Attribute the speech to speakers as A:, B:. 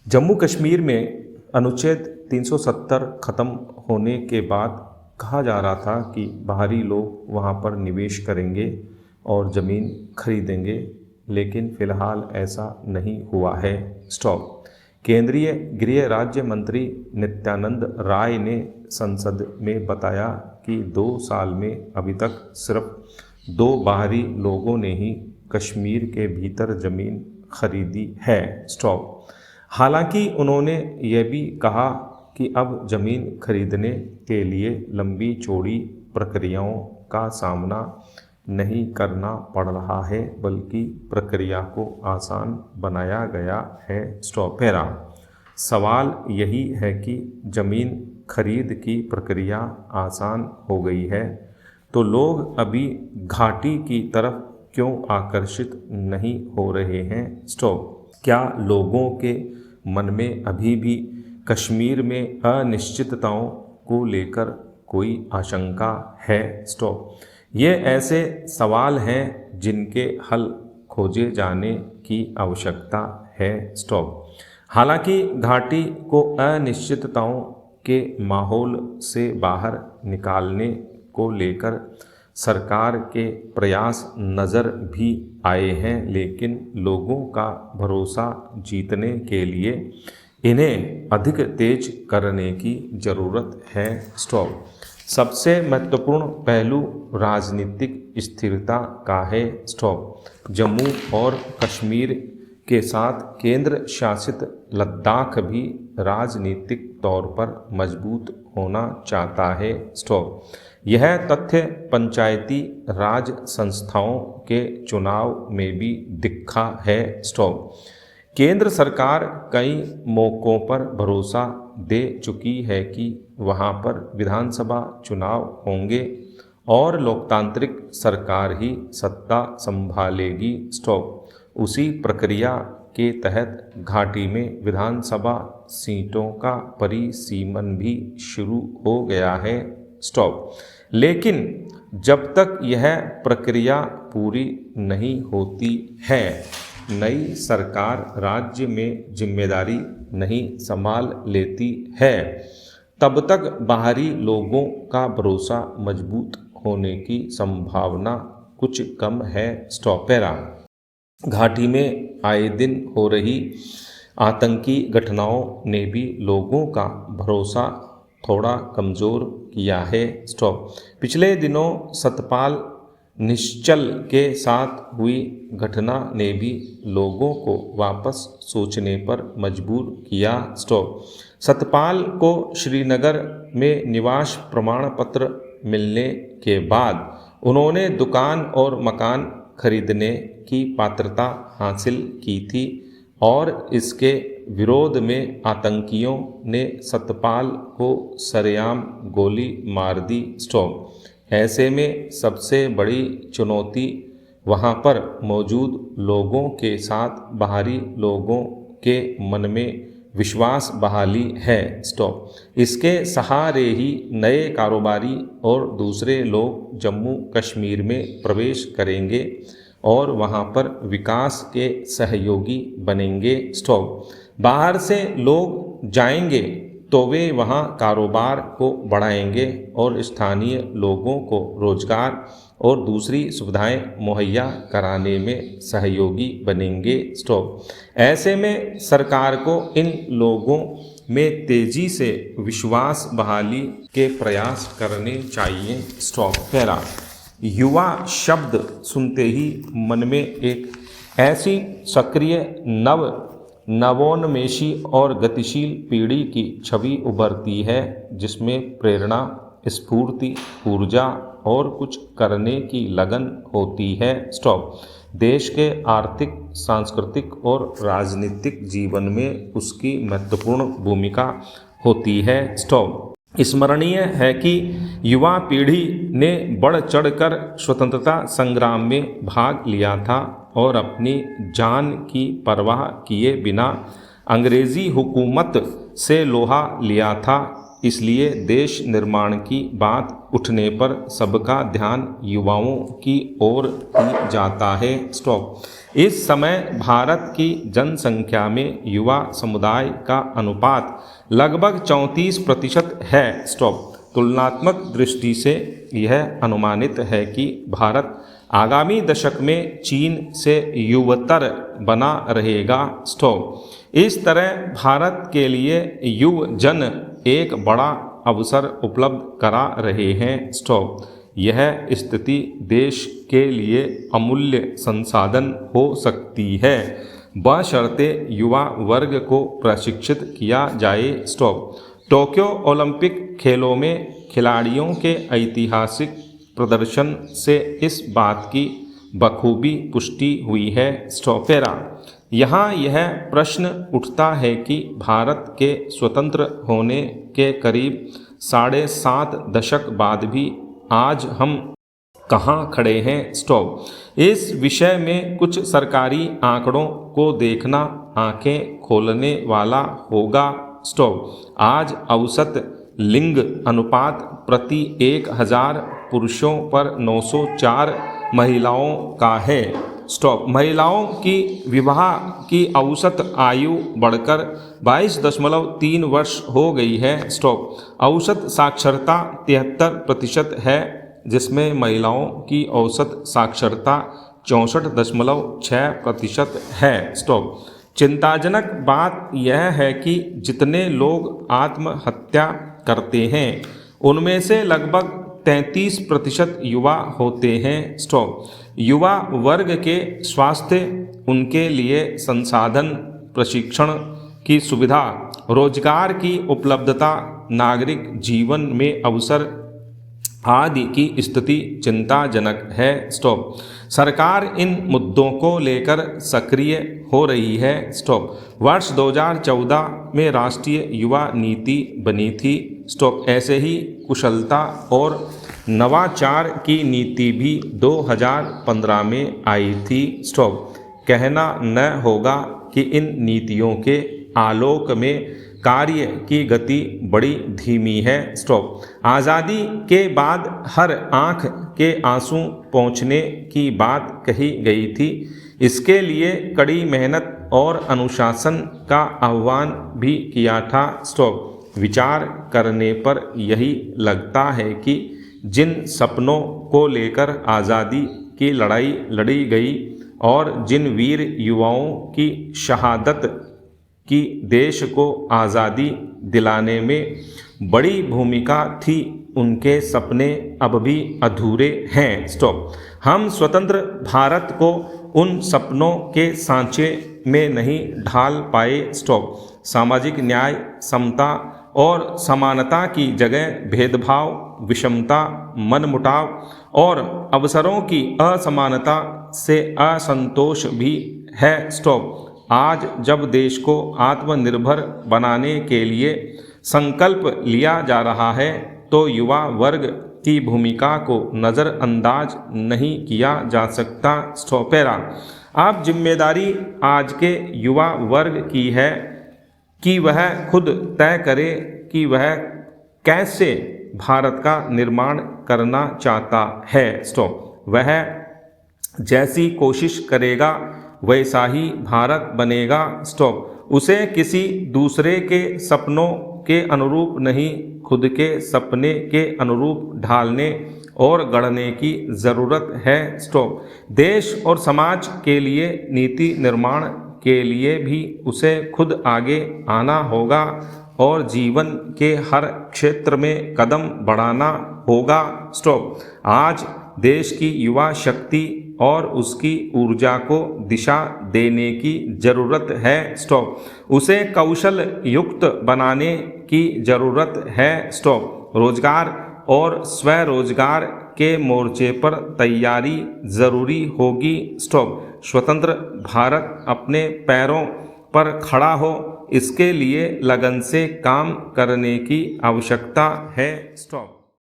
A: जम्मू कश्मीर में अनुच्छेद 370 ख़त्म होने के बाद कहा जा रहा था कि बाहरी लोग वहां पर निवेश करेंगे और ज़मीन खरीदेंगे, लेकिन फ़िलहाल ऐसा नहीं हुआ है। स्टॉप। केंद्रीय गृह राज्य मंत्री नित्यानंद राय ने संसद में बताया कि 2 साल में अभी तक सिर्फ 2 बाहरी लोगों ने ही कश्मीर के भीतर ज़मीन खरीदी है। स्टॉप। हालांकि उन्होंने यह भी कहा कि अब ज़मीन खरीदने के लिए लंबी चौड़ी प्रक्रियाओं का सामना नहीं करना पड़ रहा है, बल्कि प्रक्रिया को आसान बनाया गया है। स्टॉप। पैरा। सवाल यही है कि ज़मीन खरीद की प्रक्रिया आसान हो गई है तो लोग अभी घाटी की तरफ क्यों आकर्षित नहीं हो रहे हैं। स्टॉप। क्या लोगों के मन में अभी भी कश्मीर में अनिश्चितताओं को लेकर कोई आशंका है। स्टॉप। ये ऐसे सवाल हैं जिनके हल खोजे जाने की आवश्यकता है। स्टॉप। हालांकि घाटी को अनिश्चितताओं के माहौल से बाहर निकालने को लेकर सरकार के प्रयास नज़र भी आए हैं, लेकिन लोगों का भरोसा जीतने के लिए इन्हें अधिक तेज करने की ज़रूरत है। स्टॉप। सबसे महत्वपूर्ण पहलू राजनीतिक स्थिरता का है। स्टॉप। जम्मू और कश्मीर के साथ केंद्र शासित लद्दाख भी राजनीतिक तौर पर मजबूत होना चाहता है। स्टॉप। यह तथ्य पंचायती राज संस्थाओं के चुनाव में भी दिखा है। स्टॉप। केंद्र सरकार कई मौक़ों पर भरोसा दे चुकी है कि वहां पर विधानसभा चुनाव होंगे और लोकतांत्रिक सरकार ही सत्ता संभालेगी। स्टॉप। उसी प्रक्रिया के तहत घाटी में विधानसभा सीटों का परिसीमन भी शुरू हो गया है। स्टॉप। लेकिन जब तक यह प्रक्रिया पूरी नहीं होती है, नई सरकार राज्य में जिम्मेदारी नहीं संभाल लेती है, तब तक बाहरी लोगों का भरोसा मजबूत होने की संभावना कुछ कम है। स्टॉप। पैरा। घाटी में आए दिन हो रही आतंकी घटनाओं ने भी लोगों का भरोसा थोड़ा कमज़ोर किया है। स्टॉप। पिछले दिनों सतपाल निश्चल के साथ हुई घटना ने भी लोगों को वापस सोचने पर मजबूर किया। स्टॉप। सतपाल को श्रीनगर में निवास प्रमाण पत्र मिलने के बाद उन्होंने दुकान और मकान खरीदने की पात्रता हासिल की थी और इसके विरोध में आतंकियों ने सतपाल को सरेआम गोली मार दी। स्टॉप। ऐसे में सबसे बड़ी चुनौती वहां पर मौजूद लोगों के साथ बाहरी लोगों के मन में विश्वास बहाली है। स्टॉप। इसके सहारे ही नए कारोबारी और दूसरे लोग जम्मू कश्मीर में प्रवेश करेंगे और वहां पर विकास के सहयोगी बनेंगे। स्टॉप। बाहर से लोग जाएंगे तो वे वहां कारोबार को बढ़ाएंगे और स्थानीय लोगों को रोजगार और दूसरी सुविधाएं मुहैया कराने में सहयोगी बनेंगे। स्टॉप। ऐसे में सरकार को इन लोगों में तेजी से विश्वास बहाली के प्रयास करने चाहिए। स्टॉप। पैरा। युवा शब्द सुनते ही मन में एक ऐसी सक्रिय नवोन्मेषी और गतिशील पीढ़ी की छवि उभरती है जिसमें प्रेरणा, स्फूर्ति, ऊर्जा और कुछ करने की लगन होती है। स्टॉप। देश के आर्थिक, सांस्कृतिक और राजनीतिक जीवन में उसकी महत्वपूर्ण भूमिका होती है। स्टॉप। स्मरणीय है कि युवा पीढ़ी ने बढ़ चढ़कर स्वतंत्रता संग्राम में भाग लिया था और अपनी जान की परवाह किए बिना अंग्रेजी हुकूमत से लोहा लिया था। इसलिए देश निर्माण की बात उठने पर सबका ध्यान युवाओं की ओर ही जाता है। स्टॉप। इस समय भारत की जनसंख्या में युवा समुदाय का अनुपात लगभग 34% है। स्टॉप। तुलनात्मक दृष्टि से यह अनुमानित है कि भारत आगामी दशक में चीन से युवतर बना रहेगा। स्टॉप। इस तरह भारत के लिए युव जन एक बड़ा अवसर उपलब्ध करा रहे हैं। स्टॉप। यह स्थिति देश के लिए अमूल्य संसाधन हो सकती है, बशर्ते युवा वर्ग को प्रशिक्षित किया जाए। स्टॉप। टोक्यो ओलंपिक खेलों में खिलाड़ियों के ऐतिहासिक प्रदर्शन से इस बात की बखूबी पुष्टि हुई है। स्टॉपेरा। यहाँ यह प्रश्न उठता है कि भारत के स्वतंत्र होने के करीब 7.5 दशक बाद भी आज हम कहाँ खड़े हैं। स्टॉप। इस विषय में कुछ सरकारी आंकड़ों को देखना आंखें खोलने वाला होगा। स्टॉप। आज औसत लिंग अनुपात प्रति 1000 पुरुषों पर 904 महिलाओं का है। स्टॉप। महिलाओं की विवाह की औसत आयु बढ़कर 22.3 वर्ष हो गई है। स्टॉप। औसत साक्षरता 73% है, जिसमें महिलाओं की औसत साक्षरता 64.6% है। स्टॉप। चिंताजनक बात यह है कि जितने लोग आत्महत्या करते हैं उनमें से लगभग 33% युवा होते हैं। स्टॉप। युवा वर्ग के स्वास्थ्य, उनके लिए संसाधन, प्रशिक्षण की सुविधा, रोजगार की उपलब्धता, नागरिक जीवन में अवसर आदि की स्थिति चिंताजनक है। स्टॉप। सरकार इन मुद्दों को लेकर सक्रिय हो रही है। स्टॉप। वर्ष 2014 में राष्ट्रीय युवा नीति बनी थी। स्टॉप। ऐसे ही कुशलता और नवाचार की नीति भी 2015 में आई थी। स्टॉप। कहना न होगा कि इन नीतियों के आलोक में कार्य की गति बड़ी धीमी है। स्टॉप। आज़ादी के बाद हर आँख के आंसू पोंछने की बात कही गई थी। इसके लिए कड़ी मेहनत और अनुशासन का आह्वान भी किया था। स्टॉप। विचार करने पर यही लगता है कि जिन सपनों को लेकर आज़ादी की लड़ाई लड़ी गई और जिन वीर युवाओं की शहादत की देश को आज़ादी दिलाने में बड़ी भूमिका थी, उनके सपने अब भी अधूरे हैं। स्टॉप। हम स्वतंत्र भारत को उन सपनों के सांचे में नहीं ढाल पाए। स्टॉप। सामाजिक न्याय, समता और समानता की जगह भेदभाव, विषमता, मनमुटाव और अवसरों की असमानता से असंतोष भी है। स्टॉप। आज जब देश को आत्मनिर्भर बनाने के लिए संकल्प लिया जा रहा है तो युवा वर्ग की भूमिका को नज़रअंदाज नहीं किया जा सकता। स्टॉपेरा। अब जिम्मेदारी आज के युवा वर्ग की है कि वह खुद तय करे कि वह कैसे भारत का निर्माण करना चाहता है। स्टॉप। वह जैसी कोशिश करेगा वैसा ही भारत बनेगा। स्टॉप। उसे किसी दूसरे के सपनों के अनुरूप नहीं, खुद के सपने के अनुरूप ढालने और गढ़ने की ज़रूरत है। स्टॉप। देश और समाज के लिए नीति निर्माण के लिए भी उसे खुद आगे आना होगा और जीवन के हर क्षेत्र में कदम बढ़ाना होगा। स्टॉप। आज देश की युवा शक्ति और उसकी ऊर्जा को दिशा देने की ज़रूरत है। स्टॉप। उसे कौशल युक्त बनाने की ज़रूरत है। स्टॉप। रोजगार और स्वरोजगार के मोर्चे पर तैयारी ज़रूरी होगी। स्टॉप। स्वतंत्र भारत अपने पैरों पर खड़ा हो, इसके लिए लगन से काम करने की आवश्यकता है। स्टॉप।